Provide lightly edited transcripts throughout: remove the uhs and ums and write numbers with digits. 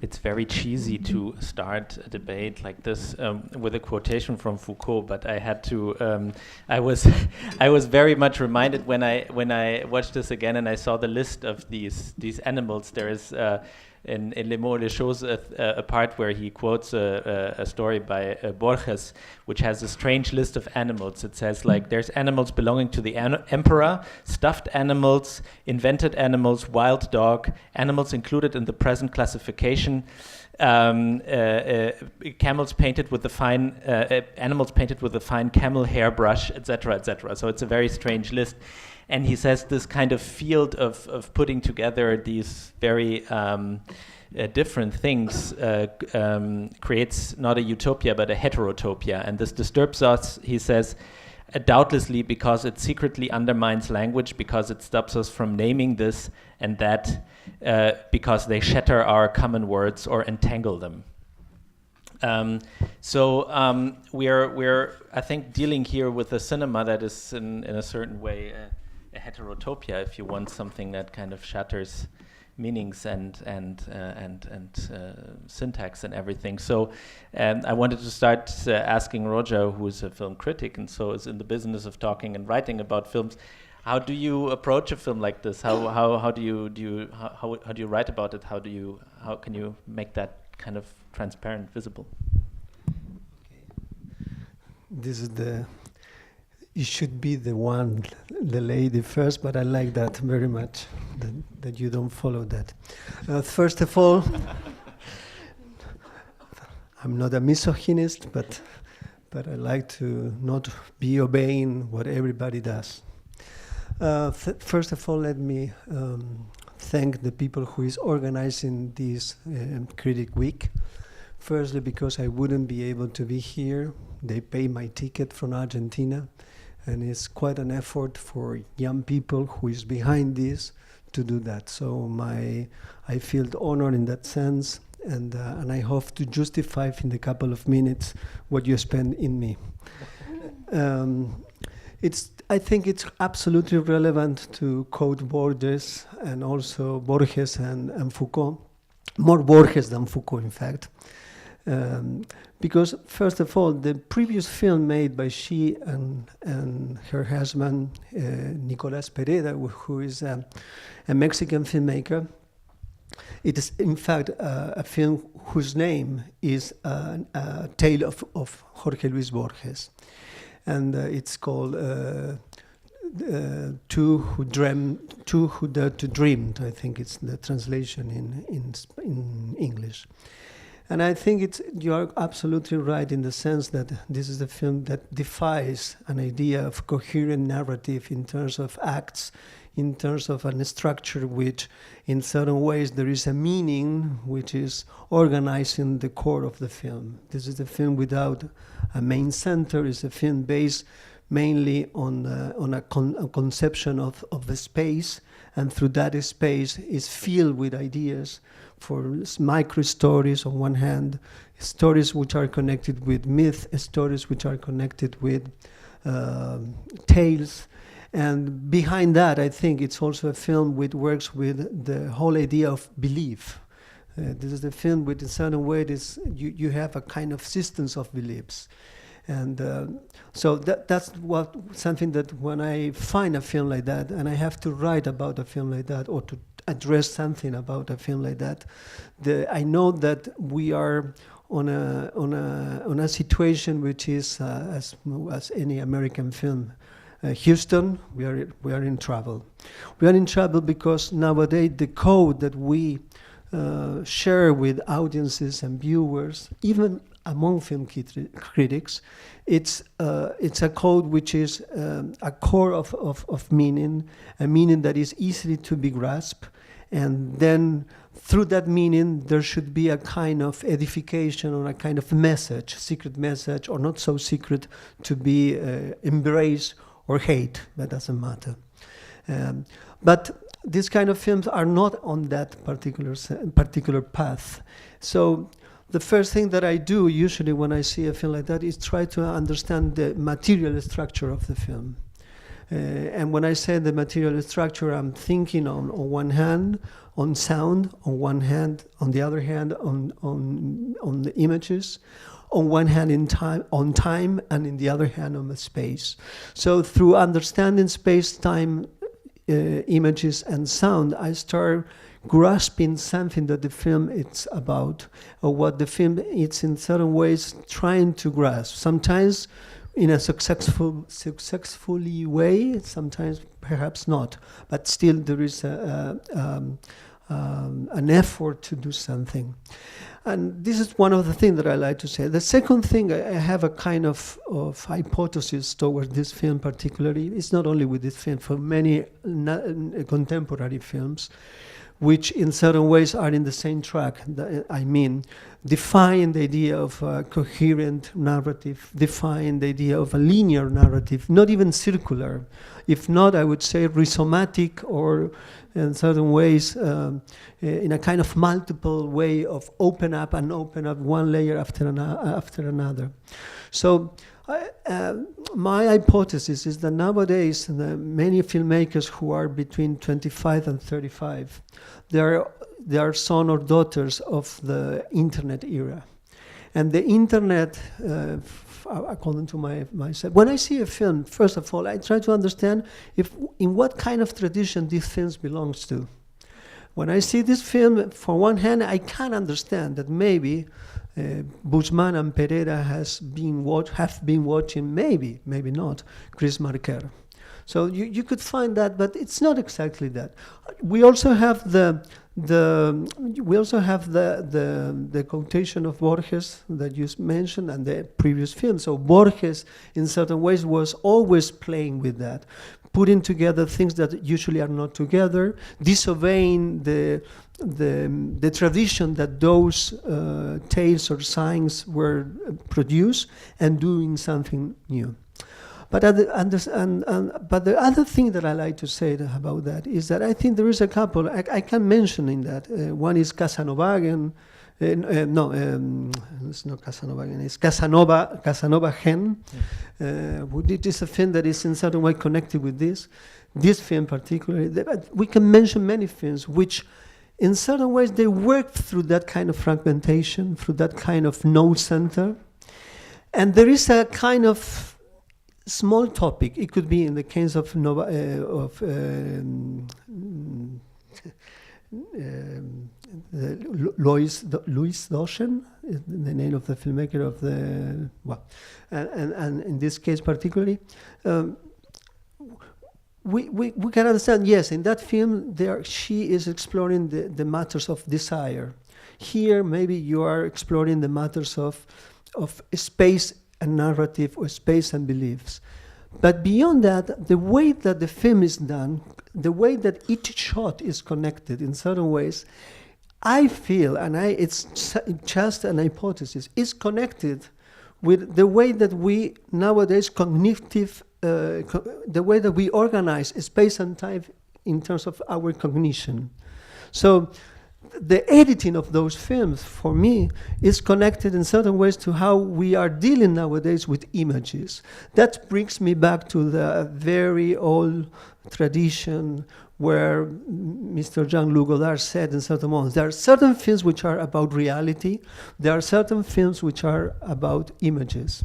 it's very cheesy to start a debate like this with a quotation from Foucault, but I had to. I was I was very much reminded when I watched this again and I saw the list of these animals. There is. In Les Mots et les Choses, a part where he quotes a story by Borges, which has a strange list of animals. It says, like, there's animals belonging to the emperor, stuffed animals, invented animals, wild dog, animals included in the present classification, camels painted with the fine, animals painted with a fine camel hairbrush, etc., etc. So it's a very strange list. And he says this kind of field of putting together these very different things creates not a utopia but a heterotopia. And this disturbs us, he says, doubtlessly because it secretly undermines language, because it stops us from naming this and that, because they shatter our common words or entangle them. So we're I think dealing here with a cinema that is in a certain way a heterotopia, if you want something that kind of shatters meanings and syntax and everything. So I wanted to start asking Roger, who is a film critic and so is in the business of talking and writing about films. How do you approach a film like this? How do you write about it? How can you make that kind of transparent, visible? This is you should be the lady first, but I like that very much, that you don't follow that. First of all, I'm not a misogynist, but I like to not be obeying what everybody does. First of all, let me thank the people who is organizing this Critic Week. Firstly, because I wouldn't be able to be here. They pay my ticket from Argentina, and it's quite an effort for young people who is behind this to do that. So I feel honored in that sense, and I hope to justify in a couple of minutes what you spend in me. I think it's absolutely relevant to quote Borges and also Borges and Foucault, more Borges than Foucault, in fact. Because first of all, the previous film made by she and her husband, Nicolás Pereda, who is a Mexican filmmaker, it is in fact a film whose name is a tale of Jorge Luis Borges. And it's called Two Who Dared to Dream. I think it's the translation in English. And I think you are absolutely right in the sense that this is a film that defies an idea of coherent narrative in terms of acts, in terms of a structure which, in certain ways, there is a meaning which is organizing the core of the film. This is a film without a main center. It's a film based mainly on a conception of the space, and through that space is filled with ideas for micro stories on one hand, stories which are connected with myth, stories which are connected with tales. And behind that, I think it's also a film which works with the whole idea of belief. This is a film which in certain ways you have a kind of systems of beliefs. And so that's something that when I find a film like that, and I have to write about a film like that, or to address something about a film like that, I know that we are on a situation which is as any American film. Houston, we are in trouble. We are in trouble because nowadays the code that we share with audiences and viewers, even among film critics, it's a code which is a core of meaning, a meaning that is easily to be grasped, and then through that meaning there should be a kind of edification or a kind of message, secret message or not so secret, to be embraced or hate. That doesn't matter. But these kind of films are not on that particular path. So the first thing that I do usually when I see a film like that is try to understand the material structure of the film. And when I say the material structure, I'm thinking on one hand on sound on one hand, on the other hand on the images, on one hand on time, and in the other hand on the space. So through understanding space, time, images and sound, I start grasping something that the film is about, or what the film is in certain ways trying to grasp. Sometimes in a successfully way, sometimes perhaps not, but still there is an effort to do something. And this is one of the things that I like to say. The second thing, I have a kind of hypothesis towards this film particularly. It's not only with this film, for many contemporary films, which in certain ways are in the same track. I mean, define the idea of a coherent narrative, define the idea of a linear narrative, not even circular. If not, I would say rhizomatic, or in certain ways, in a kind of multiple way of open up one layer after another. So my hypothesis is that nowadays, many filmmakers who are between 25 and 35, they are son or daughters of the internet era. And the internet, according to myself, when I see a film, first of all, I try to understand in what kind of tradition this film belongs to. When I see this film, for one hand, I can understand that maybe Bussmann and Pereira have been watching, maybe not, Chris Marker. So you could find that, but it's not exactly that. We also have the quotation of Borges that you mentioned and the previous film. So Borges, in certain ways, was always playing with that, putting together things that usually are not together, disobeying the tradition that those tales or signs were produced, and doing something new. But the other thing that I like to say about that is that I think there is a couple, I can mention in that. One is Casanovagen, it's not Casanovagen, it's Casanova Gen. It is a film that is in certain way connected with this film particularly. But we can mention many films which in certain ways they work through that kind of fragmentation, through that kind of no center. And there is a kind of small topic. It could be in the case of Louis Doschen, the name of the filmmaker of the and in this case particularly, we can understand. Yes, in that film, she is exploring the matters of desire. Here, maybe you are exploring the matters of space and narrative, or space and beliefs. But beyond that, the way that the film is done, the way that each shot is connected in certain ways, I feel, and it's just an hypothesis, is connected with the way that we nowadays the way that we organize space and time in terms of our cognition. So the editing of those films, for me, is connected in certain ways to how we are dealing nowadays with images. That brings me back to the very old tradition where Mr. Jean-Luc Godard said in certain moments, there are certain films which are about reality, there are certain films which are about images.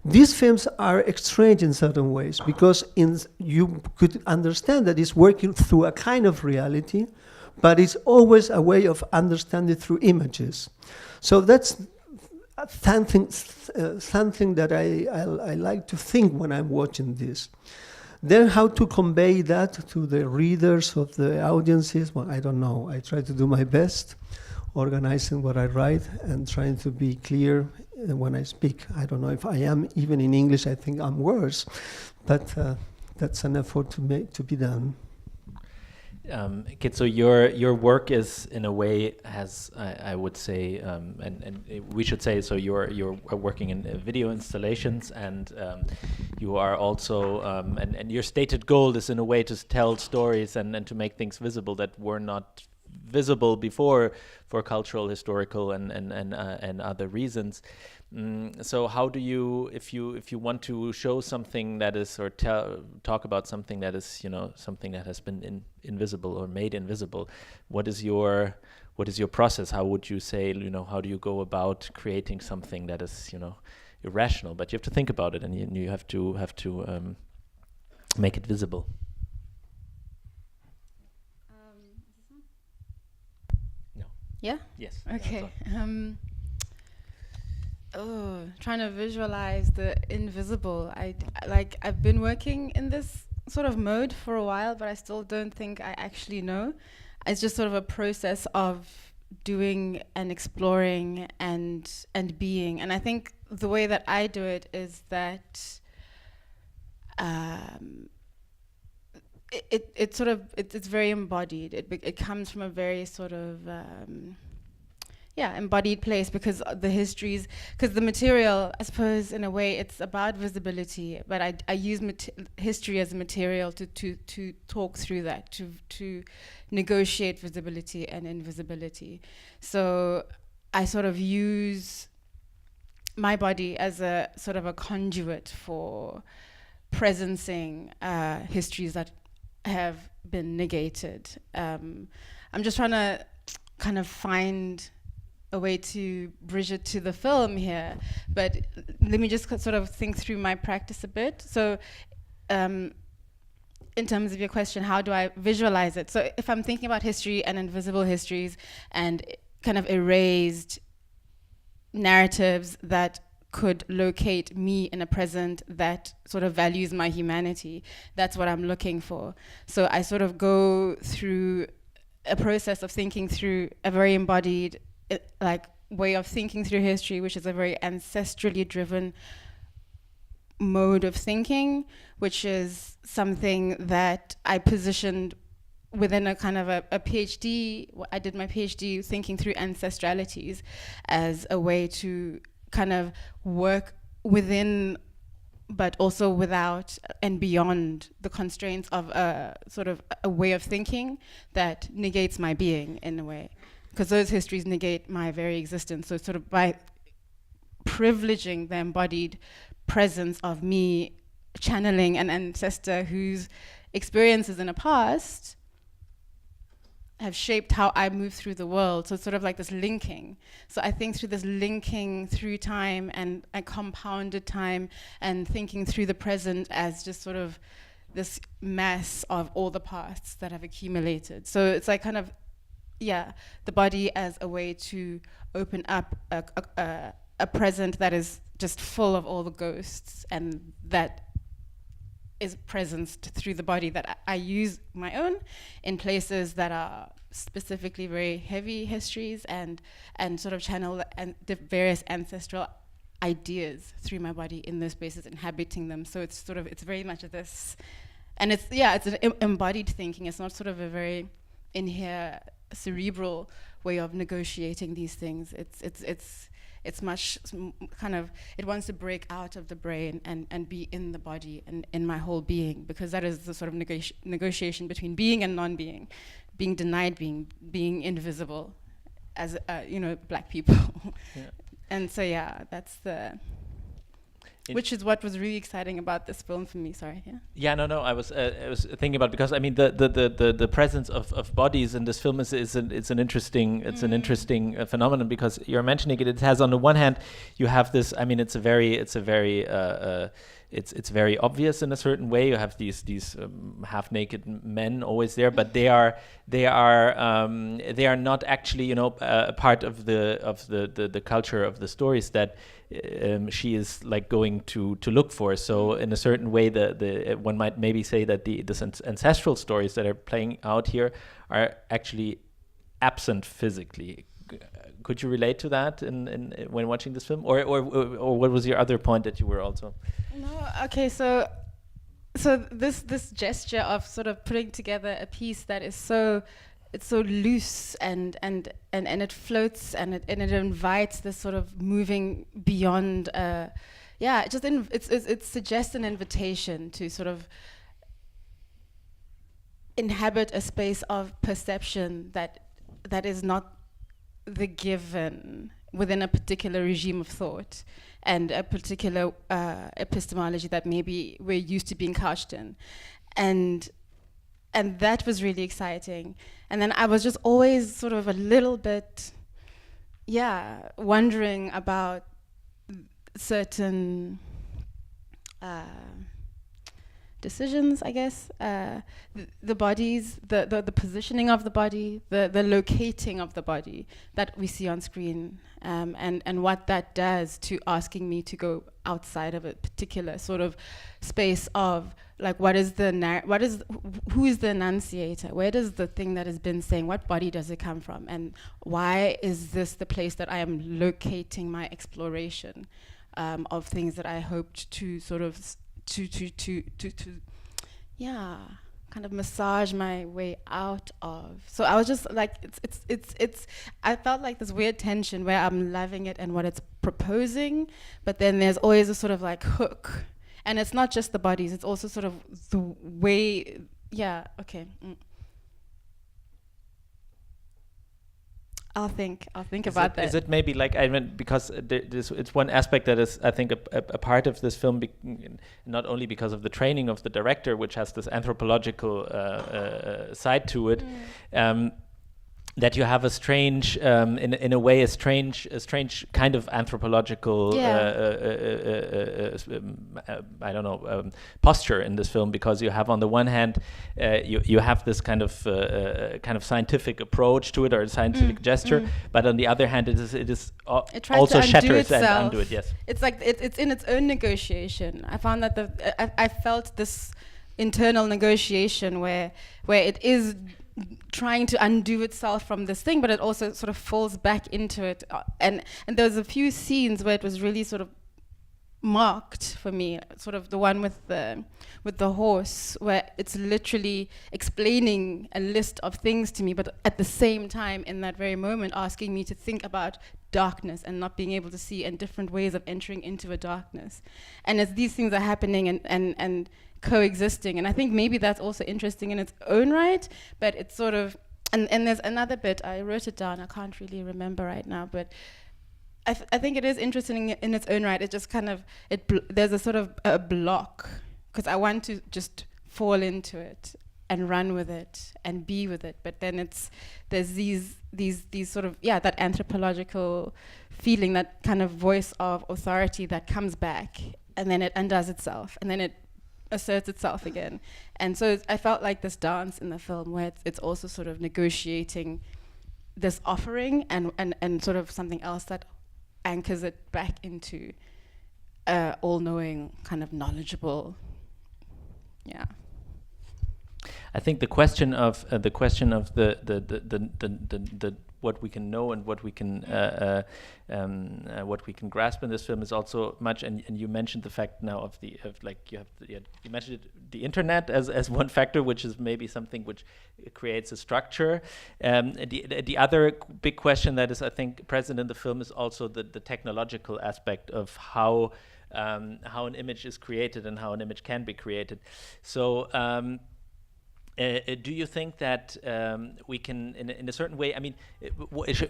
These films are strange in certain ways because you could understand that it's working through a kind of reality, but it's always a way of understanding through images. So that's something that I like to think when I'm watching this. Then how to convey that to the readers of the audiences, well, I don't know. I try to do my best, organizing what I write and trying to be clear when I speak. I don't know if I am, even in English, I think I'm worse, but that's an effort to be done. Kitso, your work is in a way I would say, and we should say, so you're working in video installations, and you are also, and your stated goal is in a way to tell stories and to make things visible that were not visible before for cultural, historical, and other reasons. So how do you, if you want to show something that is, or talk about something that is, something that has been invisible or made invisible, what is your process? How would you say, how do you go about creating something that is, irrational, but you have to think about it, and you have to make it visible. No. Yeah? Yes. Okay. Trying to visualize the invisible. I've been working in this sort of mode for a while, but I still don't think I actually know. It's just sort of a process of doing and exploring and being. And I think the way that I do it is that it's very embodied. It comes from a very sort of embodied place, because the histories, because the material, I suppose in a way it's about visibility, but I use history as a material to talk through that, to negotiate visibility and invisibility. So I sort of use my body as a sort of a conduit for presencing histories that have been negated. I'm just trying to kind of find a way to bridge it to the film here, but let me just sort of think through my practice a bit. So in terms of your question, how do I visualize it? So if I'm thinking about history and invisible histories and kind of erased narratives that could locate me in a present that sort of values my humanity, that's what I'm looking for. So I sort of go through a process of thinking through a very embodied way of thinking through history, which is a very ancestrally driven mode of thinking, which is something that I positioned within a kind of a PhD. I did my PhD thinking through ancestralities as a way to kind of work within, but also without and beyond the constraints of a sort of a way of thinking that negates my being in a way. Because those histories negate my very existence. So sort of by privileging the embodied presence of me channeling an ancestor whose experiences in the past have shaped how I move through the world. So it's sort of like this linking. So I think through this linking through time and a compounded time, and thinking through the present as just sort of this mass of all the pasts that have accumulated. So it's like kind of, the body as a way to open up a present that is just full of all the ghosts, and that is presenced through the body, that I use my own in places that are specifically very heavy histories, and sort of channel and various ancestral ideas through my body in those spaces, inhabiting them. So it's sort of, it's very much of this, and it's an embodied thinking. It's not sort of a very in here cerebral way of negotiating these things. It's much kind of, it wants to break out of the brain and be in the body and in my whole being, because that is the sort of negotiation between being and non-being, being denied being invisible as Black people. And so that's the, which is what was really exciting about this film for me. Sorry. No. I was thinking about, because I mean the presence of bodies in this film is an interesting phenomenon, because you're mentioning it. It has, on the one hand, you have this. I mean, it's very obvious in a certain way. You have these half-naked men always there, but they are not actually a part of the culture of the stories that she is like going to look for. So in a certain way, the one might maybe say that the ancestral stories that are playing out here are actually absent physically. Could you relate to that when watching this film, or what was your other point that you were also? No, okay, so this gesture of sort of putting together a piece that is so loose and it floats and it invites this sort of moving beyond. It suggests an invitation to sort of inhabit a space of perception that that is not the given within a particular regime of thought and a particular epistemology that maybe we're used to being couched in. And that was really exciting. And then I was just always sort of a little bit, wondering about certain decisions, I guess, the bodies, the positioning of the body, the locating of the body that we see on screen, and what that does to asking me to go outside of a particular sort of space of like, who is the enunciator? Where does the thing that has been saying, what body does it come from? And why is this the place that I am locating my exploration of things that I hoped to sort of kind of massage my way out of. So I was just like, it's I felt like this weird tension where I'm loving it and what it's proposing, but then there's always a sort of like hook. And it's not just the bodies, it's also sort of the way, I'll think about that. Is it maybe like, I mean, because it's one aspect that is, I think, a part of this film, not only because of the training of the director, which has this anthropological side to it, that you have a strange, in a way, a strange kind of anthropological, posture in this film, because you have on the one hand, you have this kind of scientific approach to it, or a scientific gesture, but on the other hand, it also shatters and undo it. Yes, it's like it's in its own negotiation. I found that I felt this internal negotiation where it is trying to undo itself from this thing, but it also sort of falls back into it. And there was a few scenes where it was really sort of marked for me, sort of the one with the horse, where it's literally explaining a list of things to me, but at the same time, in that very moment, asking me to think about darkness and not being able to see, and different ways of entering into a darkness. And as these things are happening and coexisting, and I think maybe that's also interesting in its own right, but it's sort of, and there's another bit, I wrote it down, I can't really remember right now, but I think it is interesting in its own right. It just kind of, there's a sort of a block, because I want to just fall into it and run with it and be with it, but then there's these sort of, that anthropological feeling, that kind of voice of authority that comes back, and then it undoes itself, and then it asserts itself again. And so I felt like this dance in the film, where it's also sort of negotiating this offering and sort of something else that anchors it back into all-knowing, kind of knowledgeable. I think the question of the what we can know and what we can grasp in this film is also much, and you mentioned the fact now you mentioned the internet as one factor, which is maybe something which creates a structure. The other big question that is, I think, present in the film is also the technological aspect of how an image is created and how an image can be created. So do you think that we can, in a certain way, I mean,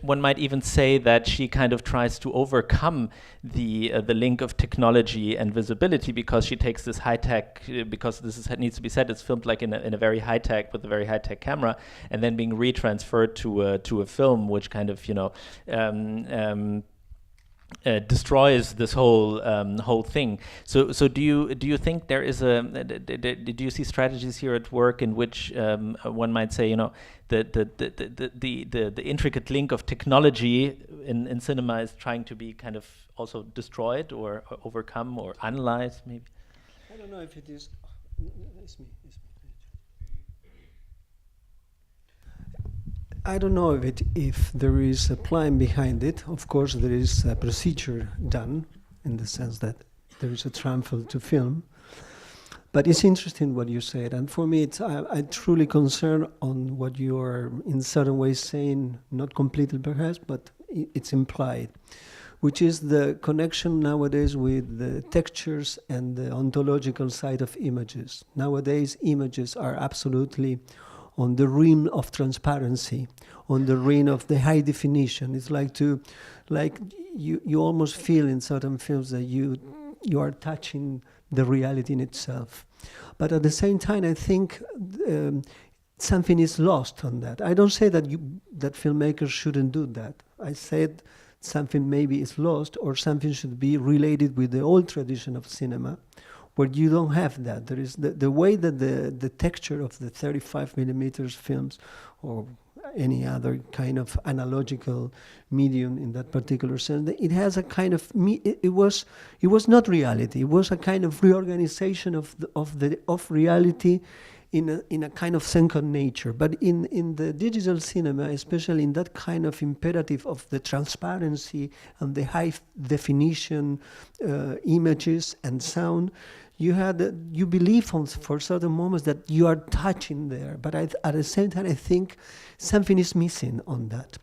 one might even say that she kind of tries to overcome the link of technology and visibility, because she takes this high tech, because needs to be said, it's filmed like in a very high tech, with a very high tech camera, and then being retransferred to a film, which kind of destroys this whole thing. So do you think there is do you see strategies here at work in which one might say, the intricate link of technology in cinema is trying to be kind of also destroyed or overcome or analyzed, maybe? I don't know if it is. It's me. I don't know if there is a plan behind it. Of course, there is a procedure done, in the sense that there is a transfer to film. But it's interesting what you said, and for me, I'm truly concerned on what you are in certain ways saying, not completely perhaps, but it's implied, which is the connection nowadays with the textures and the ontological side of images. Nowadays, images are absolutely on the realm of transparency, on the realm of the high definition. It's like you almost feel in certain films that you are touching the reality in itself. But at the same time, I think something is lost on that. I don't say that filmmakers shouldn't do that. I said something maybe is lost, or something should be related with the old tradition of cinema, where you don't have that. There is the way that the texture of the 35 millimeters films, or any other kind of analogical medium in that particular sense, it has a kind of it was not reality. It was a kind of reorganization of reality in a kind of second nature. But in the digital cinema, especially in that kind of imperative of the transparency and the high definition images and sound, you believe for certain moments that you are touching there, but at the same time, I think something is missing on that.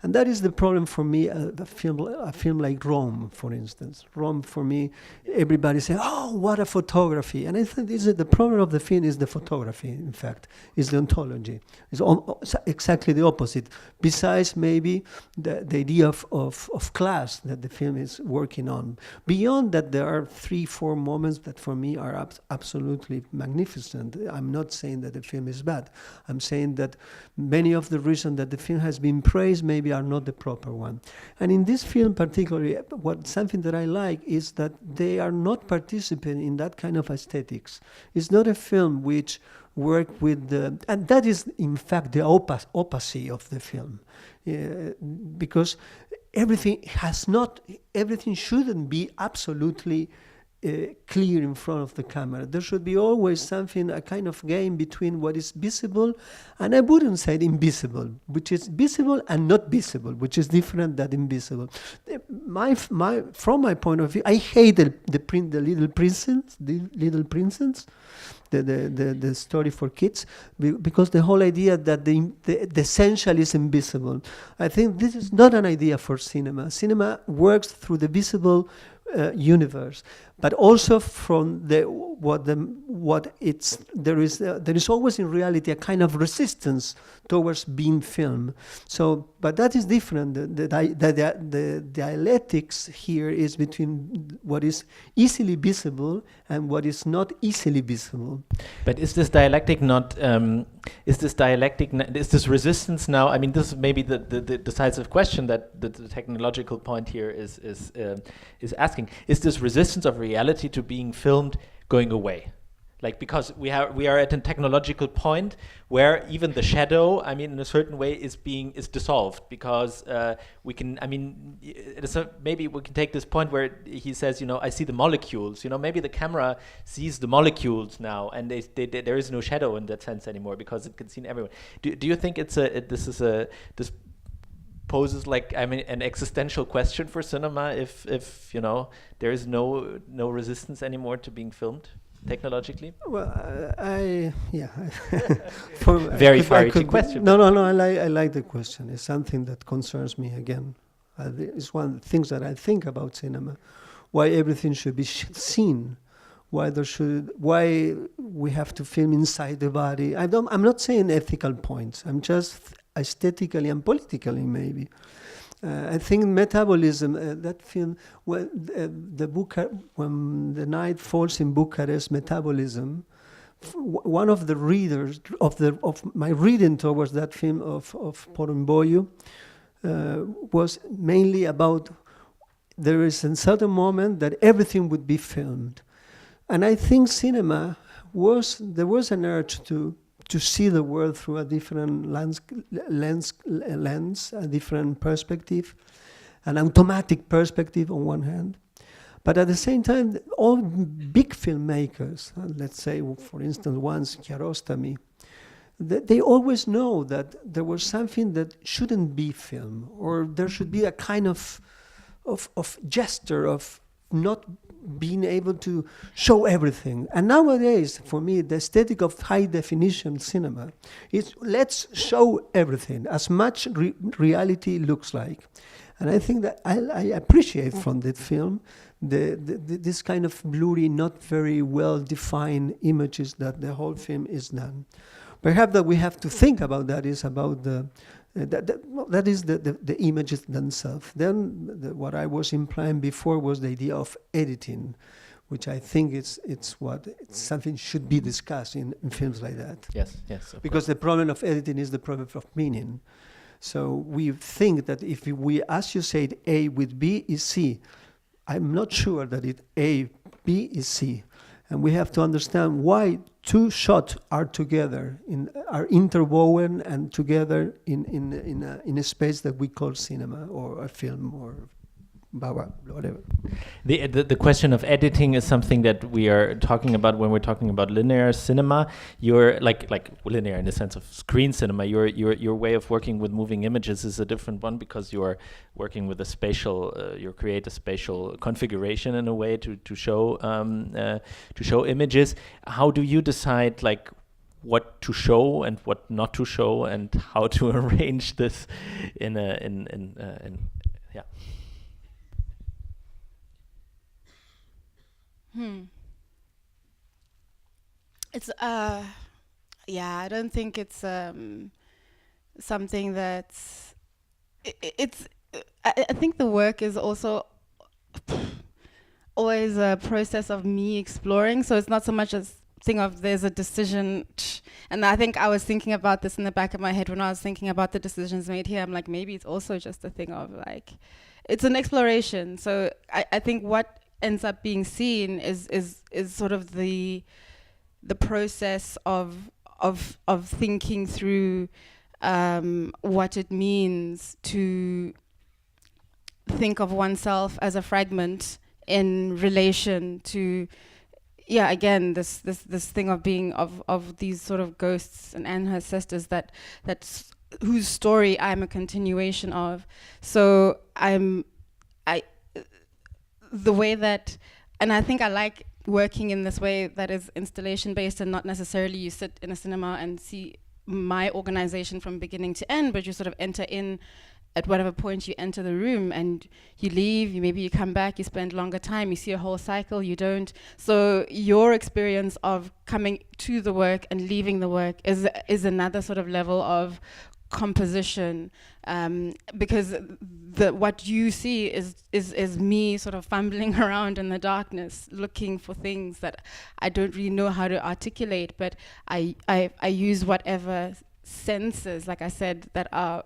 And that is the problem for me, a film like Rome, for instance. Rome, for me, everybody say, oh, what a photography. And I think the problem of the film is the photography, in fact, is the ontology. It's exactly the opposite. Besides maybe the idea of class that the film is working on. Beyond that, there are 3-4 moments that for me are absolutely magnificent. I'm not saying that the film is bad. I'm saying that many of the reasons that the film has been praised maybe are not the proper one. And in this film particularly, something that I like is that they are not participating in that kind of aesthetics. It's not a film which work with and that is in fact the opposite of the film, because everything shouldn't be absolutely clear in front of the camera. There should be always something, a kind of game between what is visible, and I wouldn't say invisible, which is visible and not visible, which is different than invisible. From my point of view, I hate the Little Princess, the story for kids, because the whole idea that the essential is invisible. I think this is not an idea for cinema. Cinema works through the visible universe, but also from there is always in reality a kind of resistance towards being filmed. So, but that is different. The dialectics here is between what is easily visible and what is not easily visible. But is this dialectic not? Is this resistance now? I mean, this is maybe the decisive question that the technological point here is asking. Is this resistance of reality to being filmed going away? Like, because we are at a technological point where even the shadow, I mean, in a certain way is dissolved, because we can, I mean, maybe we can take this point where he says, I see the molecules, maybe the camera sees the molecules now, and there is no shadow in that sense anymore because it can see everyone. Do you think this poses an existential question for cinema if there is no resistance anymore to being filmed technologically? Well, Very far-reaching question. No, I like the question. It's something that concerns me again. It's one of the things that I think about cinema. Why everything should be seen. Why we have to film inside the body. I'm not saying ethical points. I'm just aesthetically and politically maybe. I think Metabolism, that film, when the night falls in Bucharest, Metabolism, one of the readers of my reading towards that film of Pueyo was mainly about there is a certain moment that everything would be filmed, and I think cinema there was an urge to see the world through a different lens, a different perspective, an automatic perspective on one hand. But at the same time, all big filmmakers, let's say, for instance, once Kiarostami, they always know that there was something that shouldn't be filmed, or there should be a kind of gesture of not being able to show everything. And nowadays, for me, the aesthetic of high-definition cinema is let's show everything, as much reality looks like. And I think that I appreciate from that film this kind of blurry, not very well-defined images that the whole film is done. Perhaps that we have to think about that is about that is the images themselves. Then what I was implying before was the idea of editing, which I think it's something should be discussed in films like that. Yes. Because the problem of editing is the problem of meaning. So we think that if we associate A with B is C, I'm not sure that A, B is C. And we have to understand why two shots are together, are interwoven and together in a space that we call cinema or a film or whatever. The question of editing is something that we are talking about when we're talking about linear cinema. You're like linear in the sense of screen cinema. Your way of working with moving images is a different one because you're working with a spatial. You create a spatial configuration in a way to show images. How do you decide what to show and what not to show and how to arrange this in yeah. It's I don't think it's something that's I think the work is also always a process of me exploring, so it's not so much as thing of there's a decision, and I think I was thinking about this in the back of my head when I was thinking about the decisions made here. I'm like, maybe it's also just a thing of it's an exploration. So I think what ends up being seen is sort of the process of thinking through what it means to think of oneself as a fragment in relation to again this thing of being of these sort of ghosts and ancestors that's whose story I'm a continuation of. So the way that, and I think I like working in this way that is installation based and not necessarily you sit in a cinema and see my organization from beginning to end, but you sort of enter in at whatever point you enter the room and you leave, maybe you come back, you spend longer time, you see a whole cycle, you don't. So your experience of coming to the work and leaving the work is another sort of level of composition, because what you see is me sort of fumbling around in the darkness looking for things that I don't really know how to articulate, but I use whatever senses, like I said, that are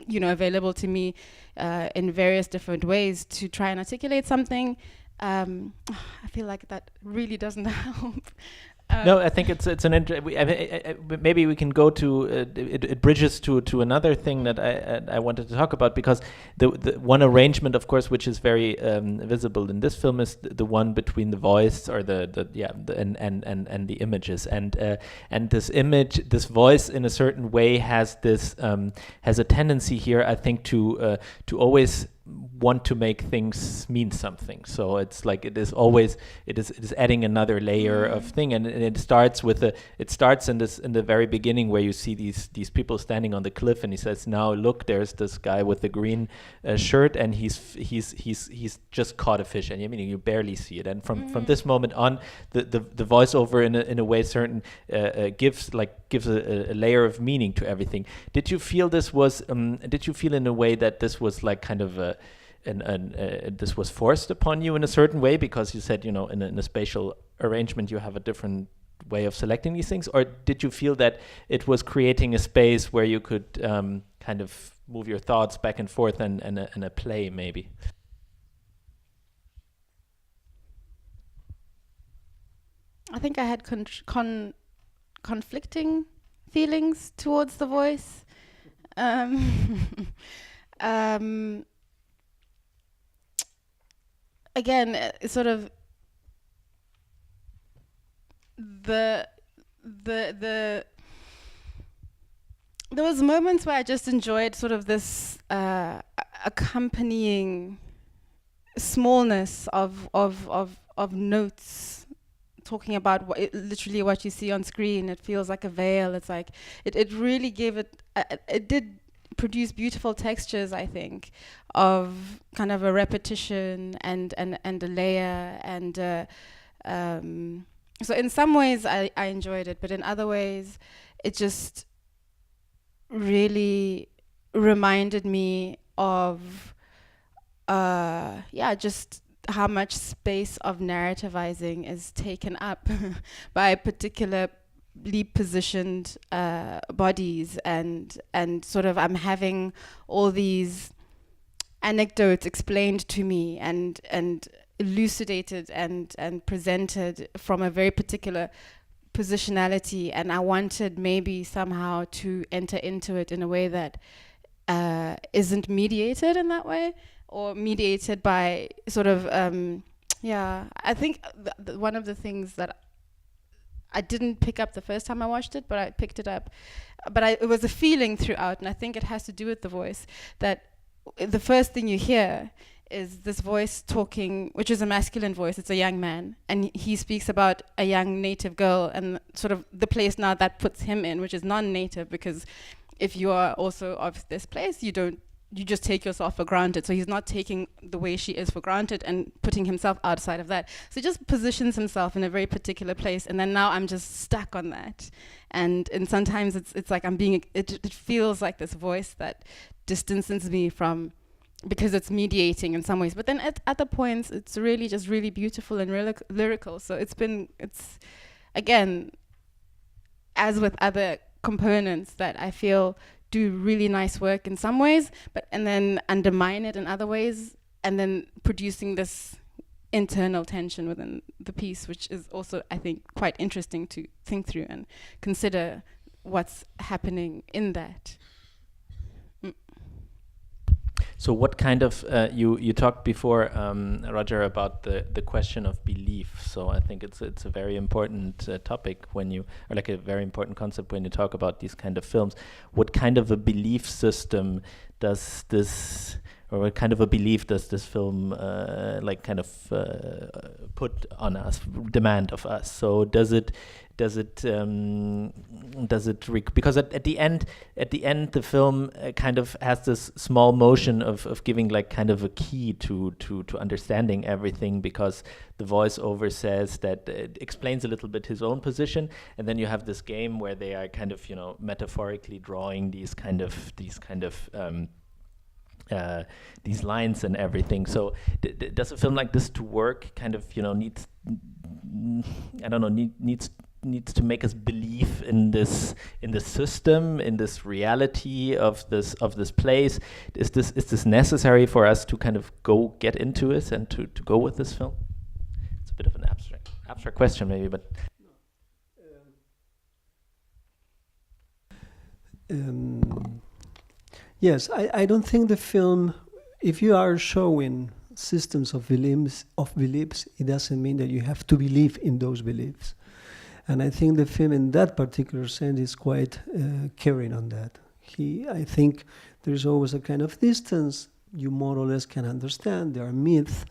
available to me in various different ways to try and articulate something. I feel like that really doesn't help. No, I think it's an maybe we can go to it bridges to another thing that I wanted to talk about, because the one arrangement, of course, which is very visible in this film is the one between the voice or and the images, and this voice in a certain way has a tendency here, I think, to always want to make things mean something. So it's like it is adding another layer of thing, and it starts in the very beginning where you see these people standing on the cliff, and he says, now look, there's this guy with the green shirt, and he's just caught a fish, and you barely see it, and from this moment on the voiceover in a way certain gives a layer of meaning to everything. Did you feel in a way that this was like kind of this was forced upon you in a certain way, because you said, in a spatial arrangement you have a different way of selecting these things, or did you feel that it was creating a space where you could kind of move your thoughts back and forth and a play maybe? I think I had conflicting feelings towards the voice. Again, sort of there was moments where I just enjoyed sort of this accompanying smallness of notes, talking about literally what you see on screen. It feels like a veil. It's like it really gave it. It did produce beautiful textures, I think, of kind of a repetition and a layer, and so in some ways I enjoyed it, but in other ways it just really reminded me of just how much space of narrativizing is taken up by particularly positioned bodies, and sort of I'm having all these anecdotes explained to me and elucidated and presented from a very particular positionality, and I wanted maybe somehow to enter into it in a way that isn't mediated in that way, or mediated by sort of I think one of the things that I didn't pick up the first time I watched it, but I picked it up, but it was a feeling throughout, and I think it has to do with the voice, that the first thing you hear is this voice talking, which is a masculine voice. It's a young man, and he speaks about a young native girl, and sort of the place now that puts him in, which is non-native, because if you are also of this place, you just take yourself for granted. So he's not taking the way she is for granted and putting himself outside of that. So he just positions himself in a very particular place, and then now I'm just stuck on that. And sometimes it's like I'm being, it feels like this voice that distances me from, because it's mediating in some ways, but then at other points it's really just really beautiful and lyrical. So it's again, as with other components that I feel do really nice work in some ways, and then undermine it in other ways, and then producing this internal tension within the piece, which is also, I think, quite interesting to think through and consider what's happening in that. So what kind of, you talked before, Roger, about the question of belief. So I think it's a very important topic or like a very important concept when you talk about these kind of films. What kind of a belief system does this, or what kind of a belief does this film put on us, demand of us? So because at the end the film kind of has this small motion of giving like kind of a key to understanding everything, because the voiceover says that it explains a little bit his own position, and then you have this game where they are kind of metaphorically drawing these lines and everything. So does a film like this to work kind of needs to make us believe in this system, in this reality of this place? Is this necessary for us to kind of get into it and to go with this film? It's a bit of an abstract question maybe, but yes, I don't think the film, if you are showing systems of beliefs, it doesn't mean that you have to believe in those beliefs. And I think the film in that particular sense is quite caring on that. I think there's always a kind of distance you more or less can understand. There are myths,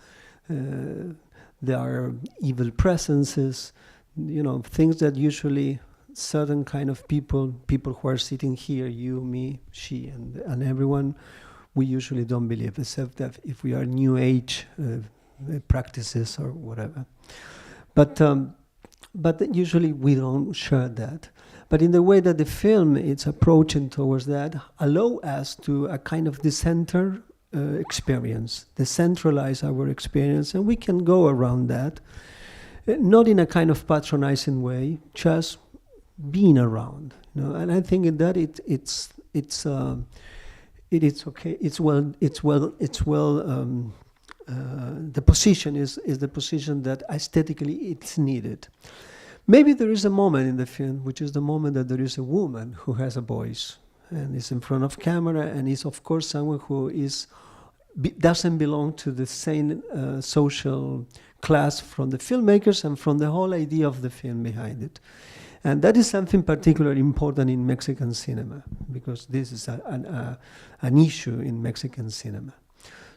there are evil presences, things that usually certain kind of people who are sitting here, you, me, she, and everyone, we usually don't believe, except that if we are New Age practices or whatever. But usually we don't share that. But in the way that the film is approaching towards that, allow us to a kind of decenter experience, decentralize our experience, and we can go around that, not in a kind of patronizing way, just being around. And I think in that it is okay. It's well. The position is the position that aesthetically it's needed. Maybe there is a moment in the film, which is the moment that there is a woman who has a voice and is in front of camera, and is of course someone who doesn't belong to the same social class from the filmmakers and from the whole idea of the film behind it. And that is something particularly important in Mexican cinema, because this is an issue in Mexican cinema.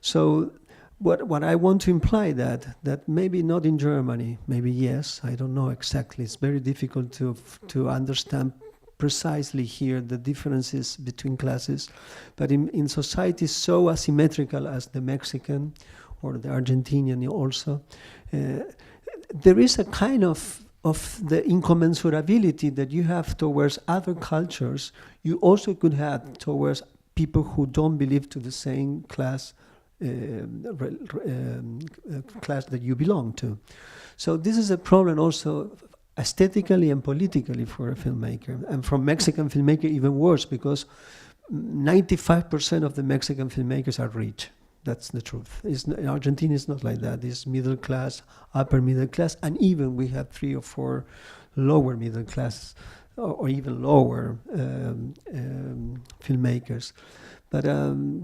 So what I want to imply that maybe not in Germany, maybe yes, I don't know exactly. It's very difficult to understand precisely here the differences between classes. But in societies so asymmetrical as the Mexican or the Argentinian also, there is a kind of the incommensurability that you have towards other cultures, you also could have towards people who don't believe to the same class class that you belong to. So this is a problem also aesthetically and politically for a filmmaker, and for Mexican filmmaker even worse, because 95% of the Mexican filmmakers are rich. That's the truth. In Argentina, it's not like that. It's middle class, upper middle class, and even we have 3 or 4 lower middle class or even lower filmmakers. But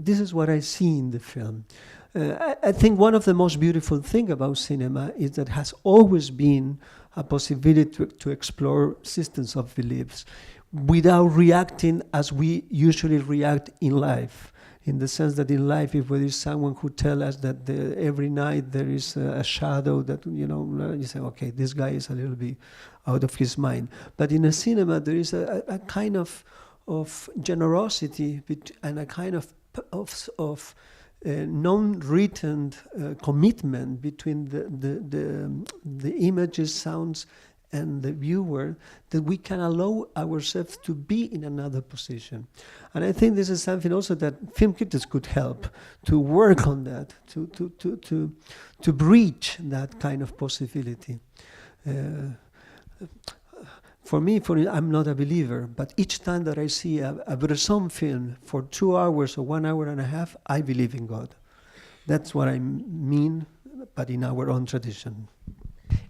this is what I see in the film. I think one of the most beautiful things about cinema is that has always been a possibility to explore systems of beliefs without reacting as we usually react in life. In the sense that in life, if there is someone who tells us that every night there is a shadow that, you say, okay, this guy is a little bit out of his mind. But in a cinema, there is a kind of generosity and a kind of non-written commitment between the images, sounds, and the viewer, that we can allow ourselves to be in another position. And I think this is something also that film critics could help to work on that, to breach that kind of possibility. For me, I'm not a believer, but each time that I see a Bresson film for 2 hours or 1 hour and a half, I believe in God. That's what I mean, but in our own tradition.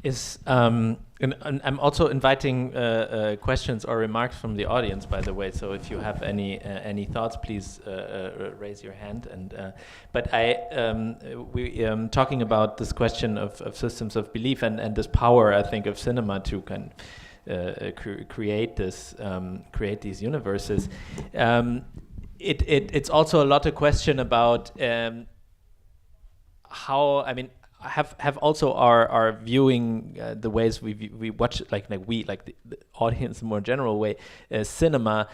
And I'm also inviting questions or remarks from the audience, by the way. So if you have any thoughts, please raise your hand. But we talking about this question of systems of belief and this power, I think, of cinema to kind of create these universes. It's also a lot of question about how, I mean, have also our viewing the ways we watch, like the audience in a more general way, cinema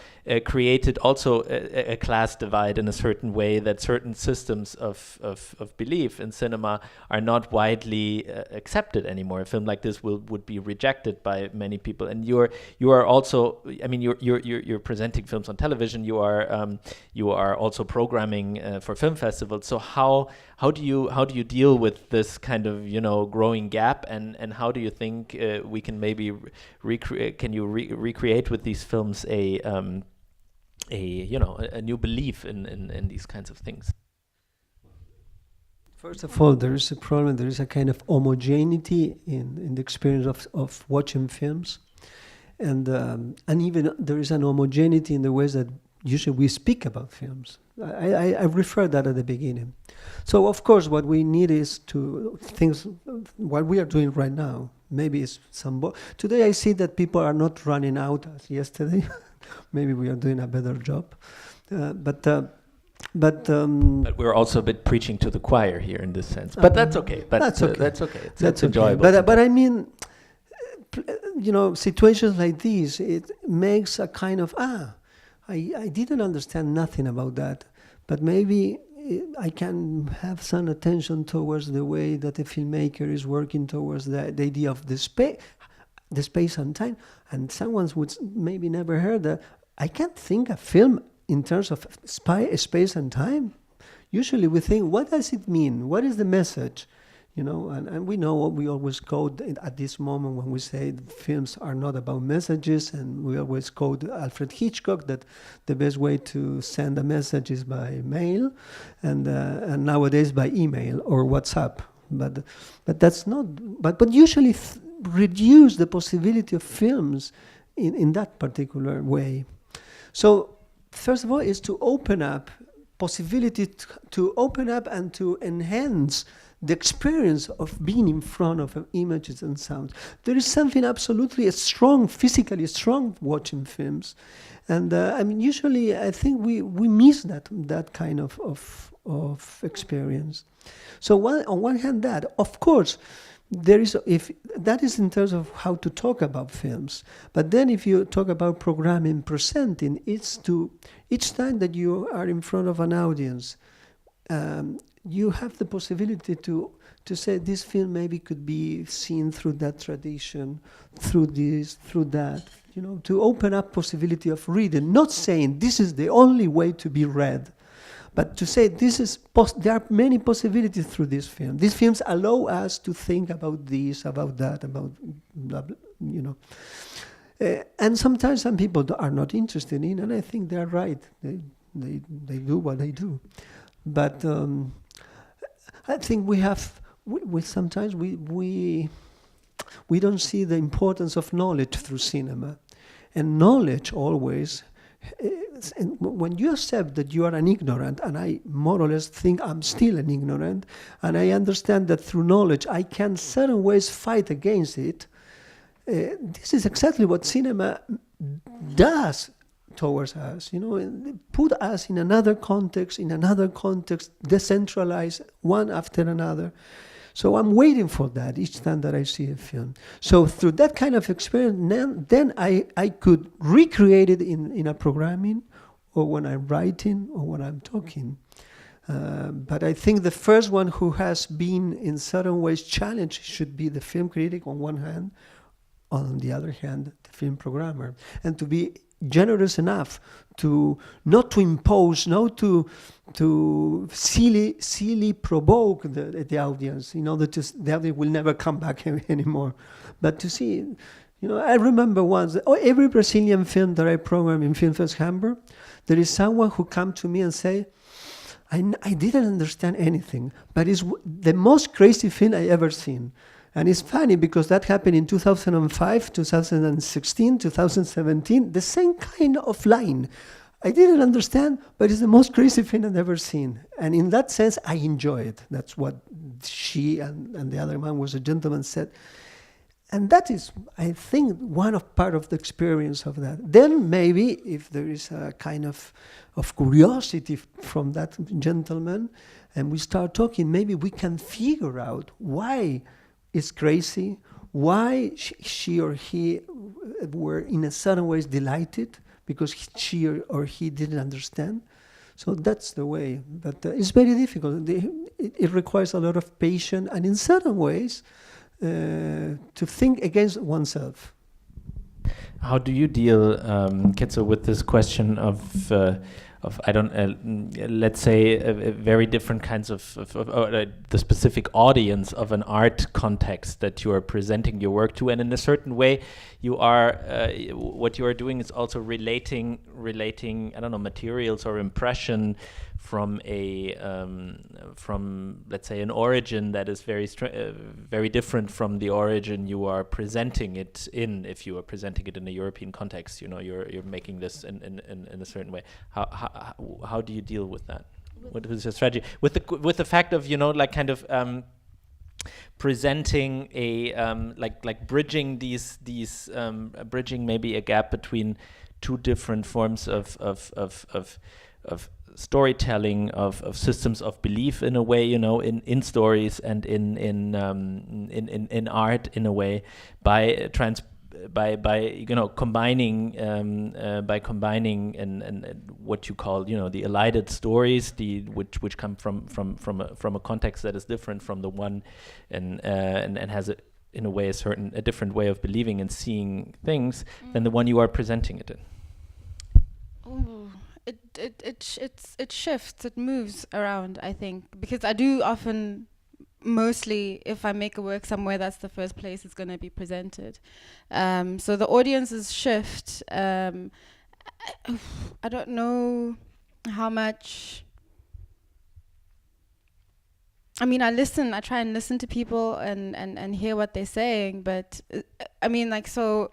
created also a class divide in a certain way, that certain systems of belief in cinema are not widely accepted anymore. A film like this would be rejected by many people. And you are also, I mean, you're presenting films on television. You are also programming for film festivals. So how do you deal with this kind of growing gap, and how do you think we can maybe recreate with these films a new belief in these kinds of things? First of all, there is a problem. There is a kind of homogeneity in the experience of watching films, and even there is an homogeneity in the ways that usually we speak about films. I referred that at the beginning. So of course, what we need is what we are doing right now. Maybe it's today I see that people are not running out as yesterday. Maybe we are doing a better job, but we're also a bit preaching to the choir here in this sense. But that's okay. That's okay. That's enjoyable. Okay. But I mean, situations like these, it makes a kind of I didn't understand nothing about that, but maybe I can have some attention towards the way that the filmmaker is working towards the idea of the space and time. And someone would maybe never heard that. I can't think of film in terms of space and time. Usually we think, what does it mean? What is the message? And we know what we always quote at this moment when we say films are not about messages, and we always quote Alfred Hitchcock that the best way to send a message is by mail, and nowadays by email or WhatsApp. But that's not. But usually reduce the possibility of films in that particular way. So first of all, is to open up possibility to open up and to enhance the experience of being in front of images and sounds. There is something absolutely physically strong watching films. And usually I think we miss that kind of experience. So on one hand, that, of course, if that is in terms of how to talk about films. But then if you talk about programming, presenting, it's to each time that you are in front of an audience, you have the possibility to say this film maybe could be seen through that tradition, through this, through that, to open up possibility of reading, not saying this is the only way to be read, but to say there are many possibilities through this film. These films allow us to think about this, about that, about blah, blah, and sometimes some people are not interested in, and I think they're right. They do what they do, but I think sometimes we don't see the importance of knowledge through cinema, and knowledge always. And when you accept that you are an ignorant, and I more or less think I'm still an ignorant, and I understand that through knowledge I can certain ways fight against it. This is exactly what cinema does towards us, put us in another context, decentralize one after another. So I'm waiting for that each time that I see a film. So through that kind of experience, then I could recreate it in a programming, or when I'm writing, or when I'm talking. But I think the first one who has been in certain ways challenged should be the film critic on one hand, on the other hand, the film programmer, and to be generous enough to not to impose, not to silly provoke the audience, in order to the audience will never come back anymore, but to see. I remember once, every Brazilian film that I program in Film Fest Hamburg, there is someone who come to me and say, I didn't understand anything, but it's the most crazy film I ever seen. And it's funny because that happened in 2005, 2016, 2017, the same kind of line. I didn't understand, but it's the most crazy thing I've ever seen. And in that sense, I enjoy it. That's what she and the other man was a gentleman said. And that is, I think, part of the experience of that. Then maybe if there is a kind of curiosity from that gentleman, and we start talking, maybe we can figure out why it's crazy, why she or he were in a certain ways delighted because she or he didn't understand. So that's the way. But it's very difficult. It requires a lot of patience, and in certain ways, to think against oneself. How do you deal, Kitso, with this question of let's say very different kinds of the specific audience of an art context that you are presenting your work to, and in a certain way, you are what you are doing is also relating materials or impression from let's say an origin that is very different from the origin you are presenting it in. If you are presenting it in a European context, you're making this in a certain way. How do you deal with that? What is your strategy with the fact of presenting a bridging bridging maybe a gap between two different forms of storytelling, of systems of belief in a way, in stories and in art in a way, by combining and what you call the elided stories, which come from a context that is different from the one, and has in a way a different way of believing and seeing things than the one you are presenting it in. Ooh. It shifts, it moves around, I think, because I do often, mostly if I make a work somewhere, that's the first place it's going to be presented. So the audiences shift. I don't know how much. I mean, I try and listen to people and hear what they're saying, but I mean, like a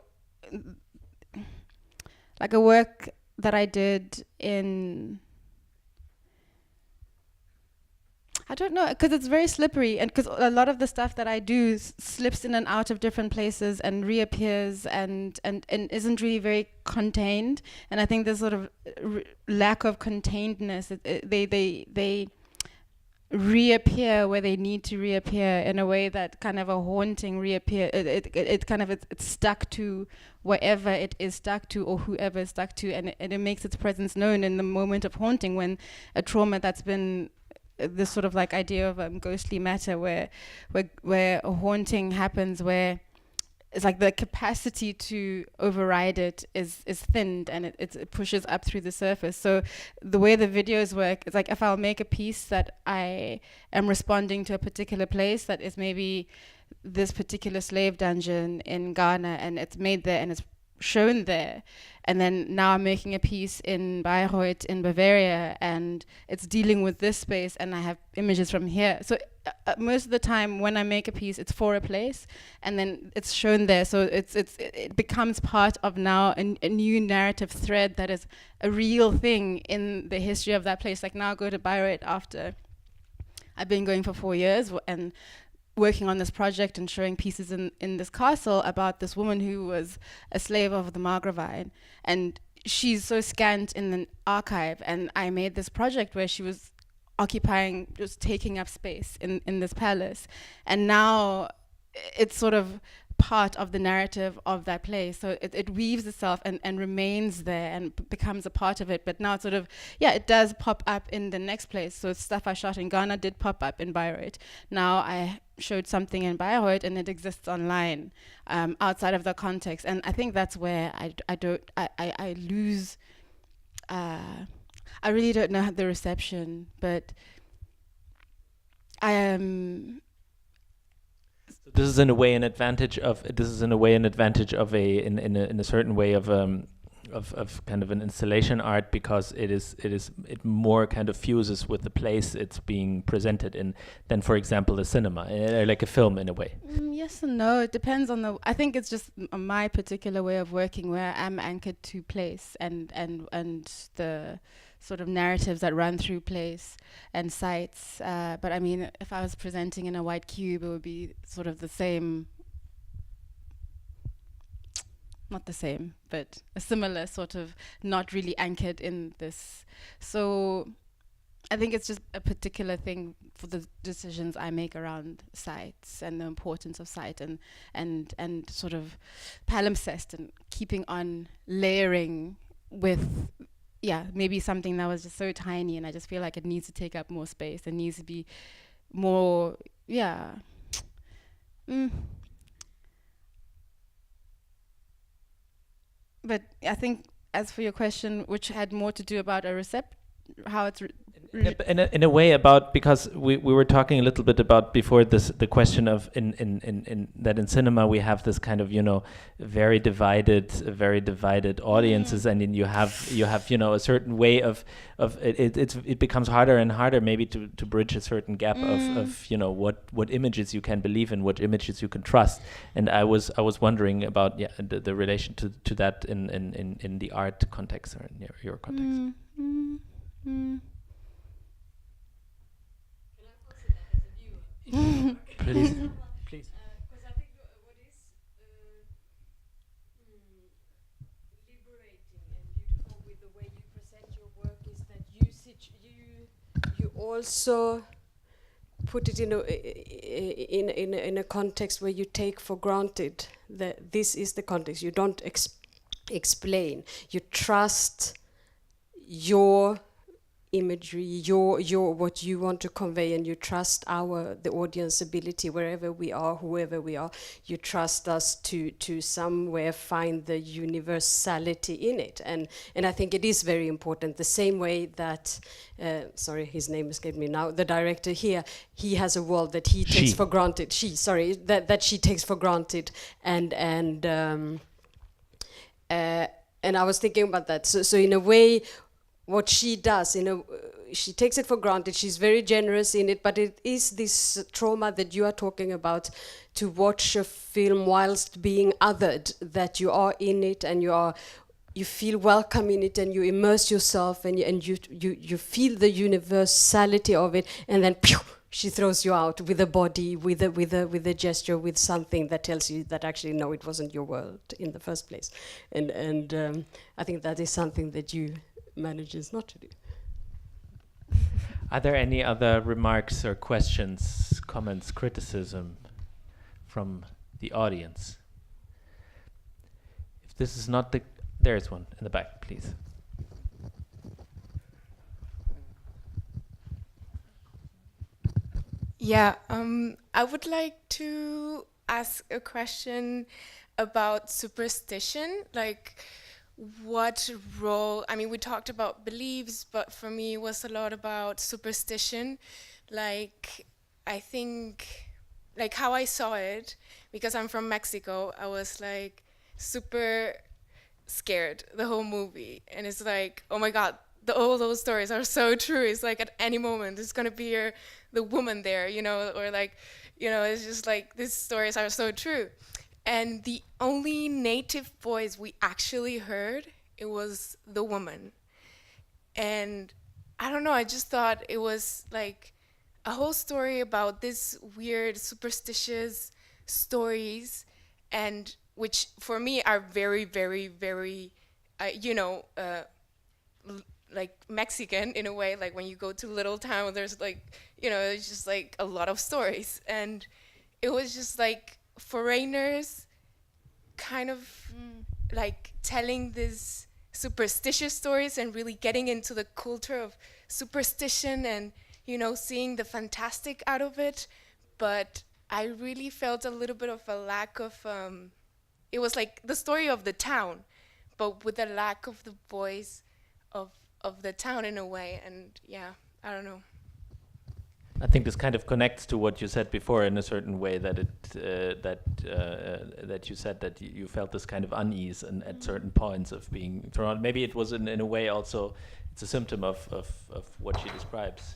work that I did in, I don't know, because it's very slippery, and because a lot of the stuff that I do slips in and out of different places and reappears and isn't really very contained. And I think there's sort of lack of containedness. They reappear where they need to reappear in a way that kind of a haunting reappear. It's stuck to wherever it is stuck to, or whoever is stuck to, and it makes its presence known in the moment of haunting, when a trauma that's been this sort of like idea of ghostly matter, where a haunting happens, where it's like the capacity to override it is thinned, and it pushes up through the surface. So the way the videos work, it's like if I'll make a piece that I am responding to a particular place that is maybe this particular slave dungeon in Ghana, and it's made there and it's shown there, and then now I'm making a piece in Bayreuth in Bavaria and it's dealing with this space, and I have images from here. So most of the time when I make a piece, it's for a place and then it's shown there, so it becomes part of now a new narrative thread that is a real thing in the history of that place. Like now I go to Bayreuth after I've been going for 4 years and working on this project and showing pieces in this castle about this woman who was a slave of the Margravine, and she's so scant in the archive, and I made this project where she was occupying, just taking up space in this palace, and now it's sort of part of the narrative of that place, so it weaves itself and remains there and becomes a part of it. But now it's sort of, it does pop up in the next place. So stuff I shot in Ghana did pop up in Bayreuth. Now I showed something in Bayreuth and it exists online, outside of the context, and I think that's where I lose. I really don't know the reception, but I am. This is in a way an advantage of in a certain way of kind of an installation art, because it more kind of fuses with the place it's being presented in than, for example, a cinema, like a film in a way. Yes and no. It depends on I think it's just my particular way of working, where I'm anchored to place and the sort of narratives that run through place and sites. But I mean, if I was presenting in a white cube, it would be sort of the same. Not the same, but a similar sort of, not really anchored in this. So I think it's just a particular thing for the decisions I make around sites and the importance of site and sort of palimpsest and keeping on layering with, maybe something that was just so tiny, and I just feel like it needs to take up more space. It needs to be more, But I think, as for your question, which had more to do about how it's in a way about, because we were talking a little bit about before this, the question of in that in cinema we have this kind of very divided audiences, and then you have a certain way of it becomes harder and harder maybe to bridge a certain gap of what images you can believe in, what images you can trust. And I was wondering about the relation to that in the art context or in your context. Please. Because I think what is liberating and beautiful with the way you present your work is that you also put it in a context where you take for granted that this is the context. You don't explain. You trust your imagery, your what you want to convey, and you trust the audience ability, wherever we are, whoever we are. You trust us to somewhere find the universality in it, and I think it is very important. The same way that sorry, his name escaped me now. The director here, he has a world that he takes for granted. That she takes for granted, and I was thinking about that. So in a way, what she does, she takes it for granted. She's very generous in it, but it is this trauma that you are talking about, to watch a film whilst being othered, that you are in it and you feel welcome in it, and you immerse yourself, and you feel the universality of it, and then pew, she throws you out with a body, with a gesture, with something that tells you that actually no, it wasn't your world in the first place, and I think that is something that you manages not to do. Are there any other remarks or questions, comments, criticism from the audience? If this is not there's one in the back, please. Yeah, I would like to ask a question about superstition. Like, what role? I mean, we talked about beliefs, but for me, it was a lot about superstition. Like, I think, like how I saw it, because I'm from Mexico, I was like super scared the whole movie, and it's like, oh my god, all those stories are so true. It's like at any moment there's gonna be the woman there, or like, it's just like these stories are so true. And the only native voice we actually heard, it was the woman. And I don't know, I just thought it was like a whole story about this weird superstitious stories, and which for me are very, very, very, like Mexican in a way. Like when you go to little town, there's like, it's just like a lot of stories, and it was just like foreigners kind of like telling these superstitious stories and really getting into the culture of superstition and seeing the fantastic out of it. But I really felt a little bit of a lack of it was like the story of the town, but with a lack of the voice of the town in a way. And yeah, I don't know. I think this kind of connects to what you said before in a certain way, that that you said that you felt this kind of unease and at certain points of being thrown. Maybe it was in a way also it's a symptom of what she describes.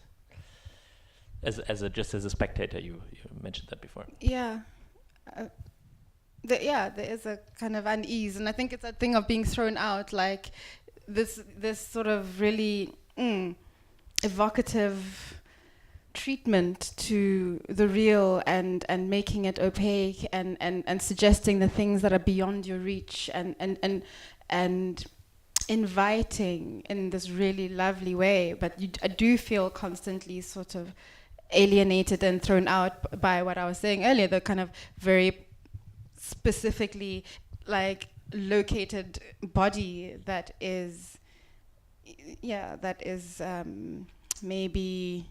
Just as a spectator, you mentioned that before. Yeah. There is a kind of unease, and I think it's a thing of being thrown out, like this sort of really evocative treatment to the real and making it opaque and suggesting the things that are beyond your reach and inviting in this really lovely way. But I do feel constantly sort of alienated and thrown out by what I was saying earlier, the kind of very specifically like located body that is maybe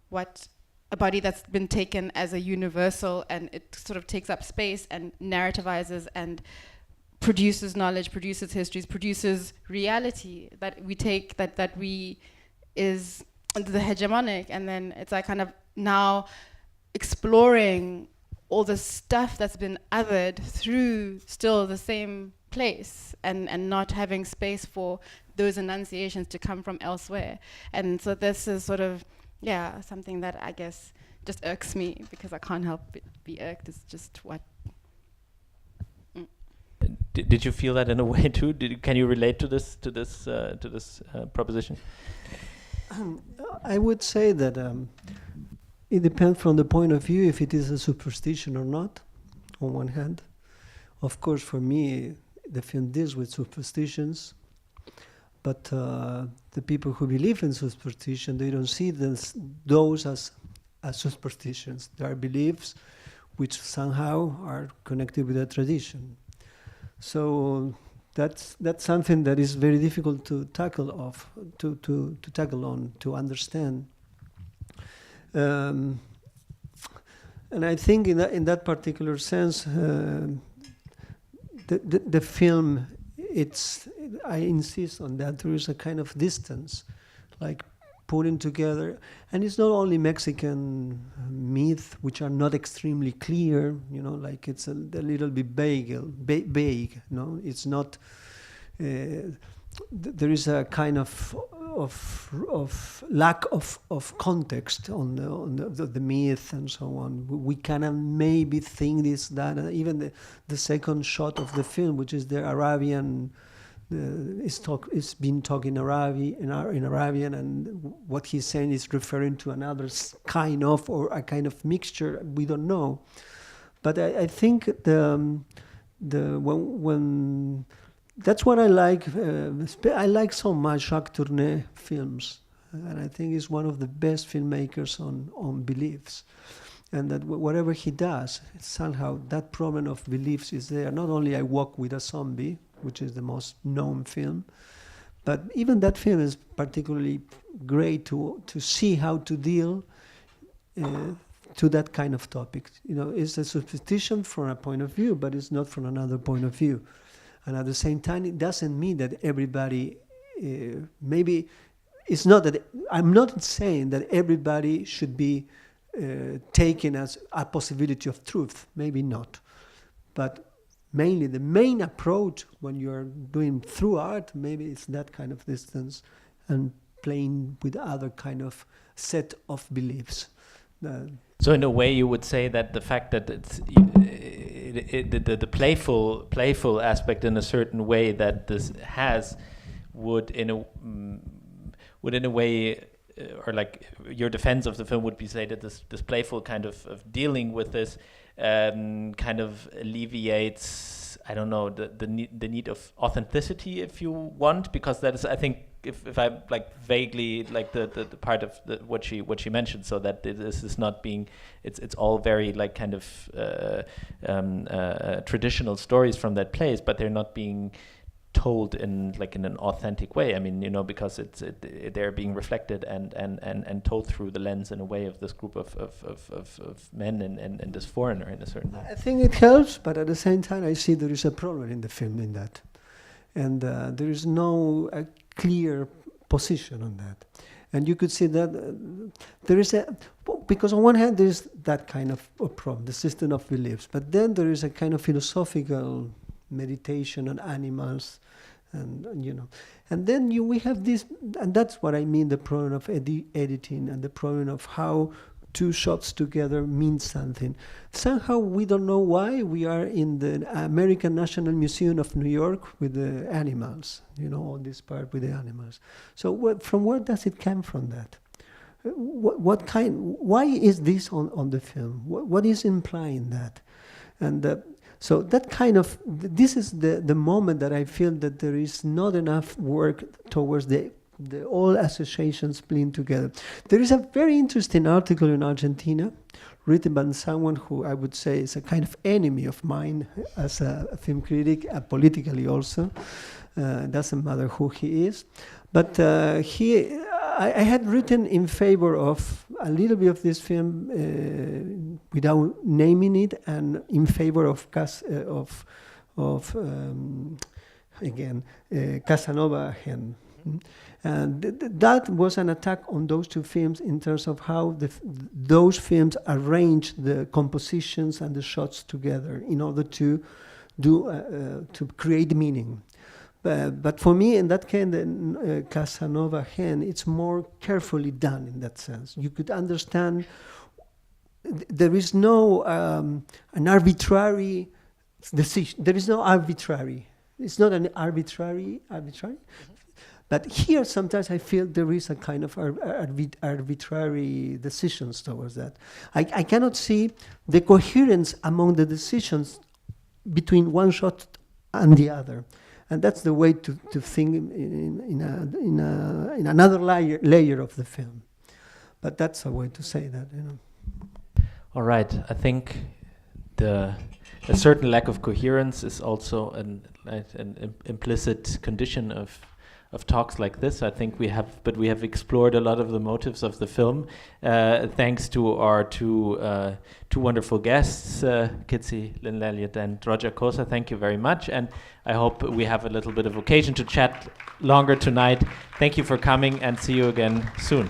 what a body that's been taken as a universal, and it sort of takes up space and narrativizes and produces knowledge, produces histories, produces reality that we take, that we is the hegemonic. And then it's like kind of now exploring all the stuff that's been othered through still the same place, and not having space for those enunciations to come from elsewhere. And so this is sort of something that I guess just irks me, because I can't help but be irked. It's just what. Did you feel that in a way too? Can you relate to this proposition? I would say that it depends from the point of view if it is a superstition or not. On one hand, of course, for me, the film deals with superstitions, but the people who believe in superstition, they don't see those as superstitions. They are beliefs which somehow are connected with a tradition. So that's something that is very difficult to tackle to understand. And I think in that particular sense, the film, I insist on that. There is a kind of distance, like putting together, and it's not only Mexican myth, which are not extremely clear, like it's a little bit vague, no? It's not, there is a kind of lack of context on the myth and so on. We cannot maybe think this, that, even the second shot of the film, which is the Arabian, is being talking in Arabian, and what he's saying is referring to another kind of, or a kind of mixture. We don't know, but I think when that's what I like. I like so much Jacques Tourneur films, and I think he's one of the best filmmakers on beliefs. And that whatever he does, somehow that problem of beliefs is there. Not only I Walk with a Zombie, which is the most known film, but even that film is particularly great to see how to deal to that kind of topic. You know, it's a superstition from a point of view, but it's not from another point of view. And at the same time, it doesn't mean that everybody, maybe it's not that, I'm not saying that everybody should be taken as a possibility of truth, maybe not. But mainly the main approach when you're doing through art, maybe it's that kind of distance and playing with other kind of set of beliefs. So in a way, you would say that the fact that it's the playful aspect in a certain way that this has would in a way, or like your defense of the film would be say that this playful kind of dealing with this kind of alleviates, I don't know, the need of authenticity, if you want, because that is, I think, if I like vaguely like the part of what she mentioned, so that this is not being, it's all very like kind of traditional stories from that place, but they're not being told in an authentic way. I mean, you know, because they're being reflected and told through the lens in a way of this group of men and this foreigner in a certain way. I think it helps, but at the same time, I see there is a problem in the film in that, and there is no clear position on that. And you could see that there is because on one hand there is that kind of a problem, the system of beliefs, but then there is a kind of philosophical meditation on animals, and you know, and then we have this, and that's what I mean, the problem of editing and the problem of how two shots together mean something. Somehow we don't know why we are in the American National Museum of New York with the animals, you know, on this part with the animals. So from where does it come from that? Why is this on the film? What is implying that? And so that kind of, this is the moment that I feel that there is not enough work towards the all associations playing together. There is a very interesting article in Argentina written by someone who I would say is a kind of enemy of mine as a film critic, politically also. Doesn't matter who he is. But I had written in favor of a little bit of this film without naming it, and in favor of Casanova Hen. And that was an attack on those two films in terms of how those films arrange the compositions and the shots together in order to create meaning. But for me, in that case, Casanova Hen, it's more carefully done in that sense. You could understand there is no an arbitrary decision. There is no arbitrary. It's not an arbitrary. But here, sometimes I feel there is a kind of arbitrary decisions towards that. I cannot see the coherence among the decisions between one shot and the other, and that's the way to think in another layer of the film. But that's a way to say that, you know. All right, I think a certain lack of coherence is also an implicit condition of talks like this. I think we have explored a lot of the motives of the film, thanks to our two wonderful guests, Kitso, Lynn, Lelliot, and Roger Koza. Thank you very much, and I hope we have a little bit of occasion to chat longer tonight. Thank you for coming, and see you again soon.